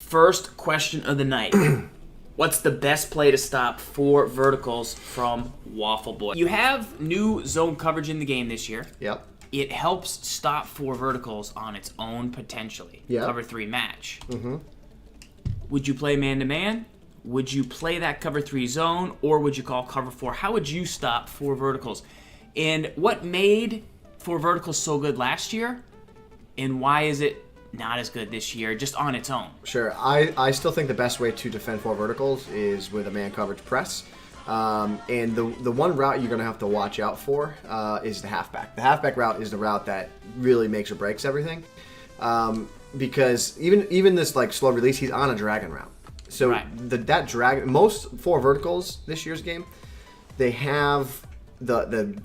First question of the night. What's the best play to stop 4 verticals from Waffle Boy? You have new zone coverage in the game this year. Yep. It helps stop 4 verticals on its own potentially. Yep. Cover 3 match. Mm-hmm. Would you play man-to-man? Would you play that cover 3 zone? Or would you call cover 4? How would you stop 4 verticals? And what made 4 verticals so good last year? And why is it not as good this year, just on its own? Sure. I still think the best way to defend 4 verticals is with a man coverage press. And the one route you're going to have to watch out for is the halfback. The halfback route is the route that really makes or breaks everything. Because even this like slow release, he's on a dragon route. So right. that dragon, most 4 verticals this year's game, they have the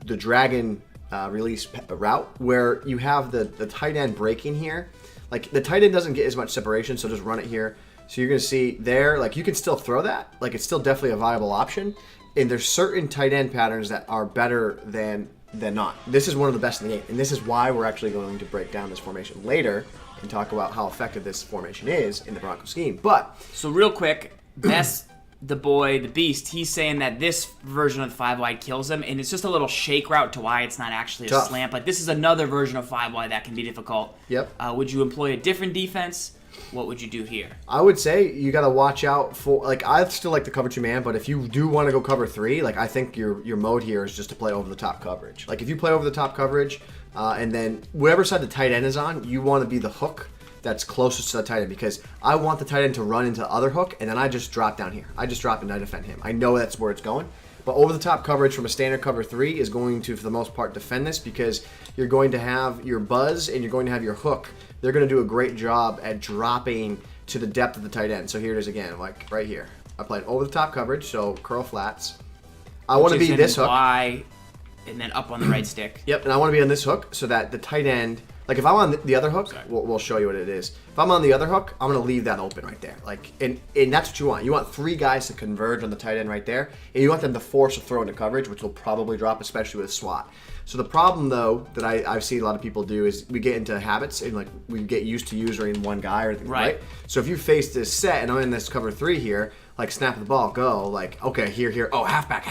dragon release route where you have the tight end breaking here. Like the tight end doesn't get as much separation, so just run it here. So you're gonna see there, like you can still throw that, like it's still definitely a viable option. And there's certain tight end patterns that are better than not. This is one of the best in the game, and this is why we're actually going to break down this formation later and talk about how effective this formation is in the Bronco scheme. But so real quick, Best the boy, the beast, he's saying that this version of the 5 wide kills him, and it's just a little shake route to why it's not actually a slant. Like this is another version of 5 wide that can be difficult. Yep. Would you employ a different defense? What would you do here? I would say you got to watch out for, like, I still like the cover 2 man, but if you do want to go cover 3, like, I think your mode here is just to play over the top coverage. Like, if you play over the top coverage, and then whatever side the tight end is on, you want to be the hook that's closest to the tight end, because I want the tight end to run into the other hook, and then I just drop down here. I just drop and I defend him. I know that's where it's going. But over the top coverage from a standard cover 3 is going to, for the most part, defend this, because you're going to have your buzz and you're going to have your hook. They're going to do a great job at dropping to the depth of the tight end. So here it is again, like right here. I played over the top coverage, so curl flats. I want to be this hook. Y and then up on the right stick. Yep, and I want to be on this hook so that the tight end, like if I'm on the other hook, we'll show you what it is. If I'm on the other hook, I'm going to leave that open right there. Like, and that's what you want. You want 3 guys to converge on the tight end right there, and you want them to force a throw into coverage, which will probably drop, especially with SWAT. So the problem, though, that I've seen a lot of people do is we get into habits, and like we get used to using one guy or anything, right? So if you face this set, and I'm in this cover 3 here, like snap the ball, go, like, okay, here, oh, halfback,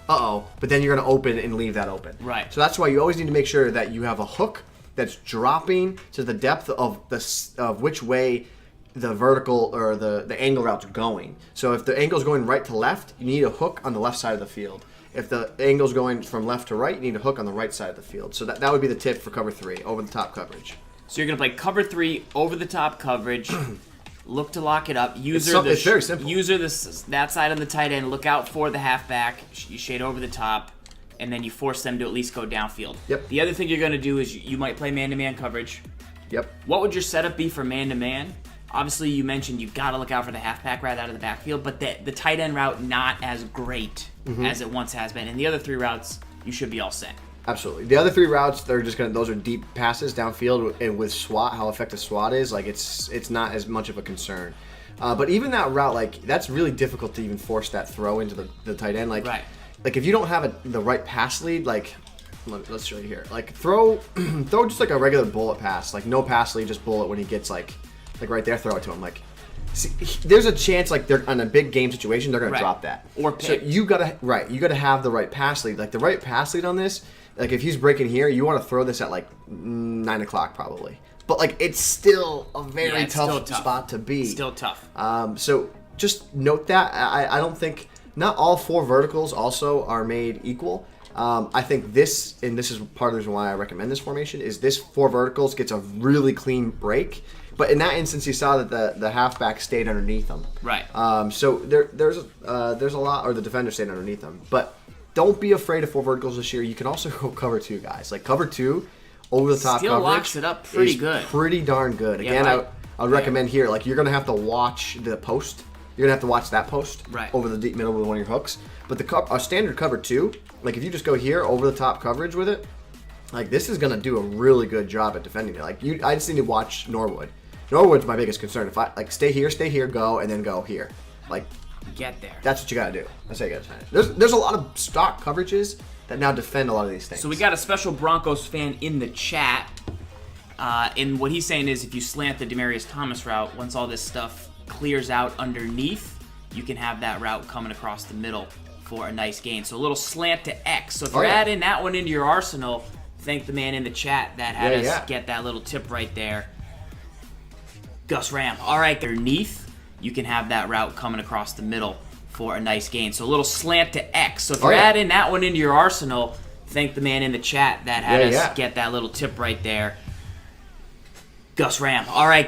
uh-oh. But then you're going to open and leave that open. Right. So that's why you always need to make sure that you have a hook that's dropping to the depth of which way the vertical or the angle route's going. So if the angle's going right to left, you need a hook on the left side of the field. If the angle's going from left to right, you need a hook on the right side of the field. So that would be the tip for cover 3, over the top coverage. So you're going to play cover 3, over the top coverage, look to lock it up. It's very simple. User that side on the tight end, look out for the halfback, you shade over the top, and then you force them to at least go downfield. Yep. The other thing you're going to do is you might play man-to-man coverage. Yep. What would your setup be for man-to-man? Obviously, you mentioned you've got to look out for the halfback route out of the backfield, but the tight end route not as great as it once has been. And the other 3 routes, you should be all set. Absolutely. The other 3 routes, those are deep passes downfield, and with SWAT, how effective SWAT is, like it's not as much of a concern. But even that route, like that's really difficult to even force that throw into the tight end. Like, right. Like if you don't have the right pass lead, like let's show you here. Like throw just like a regular bullet pass, like no pass lead, just bullet when he gets like right there, throw it to him. Like, see, there's a chance like they're on a big game situation, they're gonna drop that. Or pick. So you gotta have the right pass lead. Like the right pass lead on this. Like if he's breaking here, you want to throw this at like 9 o'clock probably. But like it's still a very tough spot to be. Still tough. So just note that. I don't think not all 4 verticals also are made equal. I think this, and this is part of the reason why I recommend this formation, is this 4 verticals gets a really clean break. But in that instance, you saw that the halfback stayed underneath them. Right. So there's a lot, or the defender stayed underneath them. But don't be afraid of 4 verticals this year. You can also go cover 2, guys. Like cover 2 over the top still coverage locks it up pretty good. Pretty darn good. Again, I would recommend here, like you're gonna have to watch the post. You're gonna have to watch that post over the deep middle with one of your hooks. But a standard cover 2, like if you just go here over the top coverage with it, like this is gonna do a really good job at defending it. Like I just need to watch Norwood. Norwood's my biggest concern. If I like stay here, go, and then go here, like get there. That's what you gotta do. That's how you gotta defend it. There's a lot of stock coverages that now defend a lot of these things. So we got a special Broncos fan in the chat. And what he's saying is if you slant the Demaryius Thomas route, once all this stuff clears out underneath, you can have that route coming across the middle for a nice gain. So a little slant to X. So if you're adding that one into your arsenal, thank the man in the chat that had us get that little tip right there. Gus Ram. All right, underneath, you can have that route coming across the middle for a nice gain. So a little slant to X. So if you're adding that one into your arsenal, thank the man in the chat that had us get that little tip right there. Gus Ram. All right.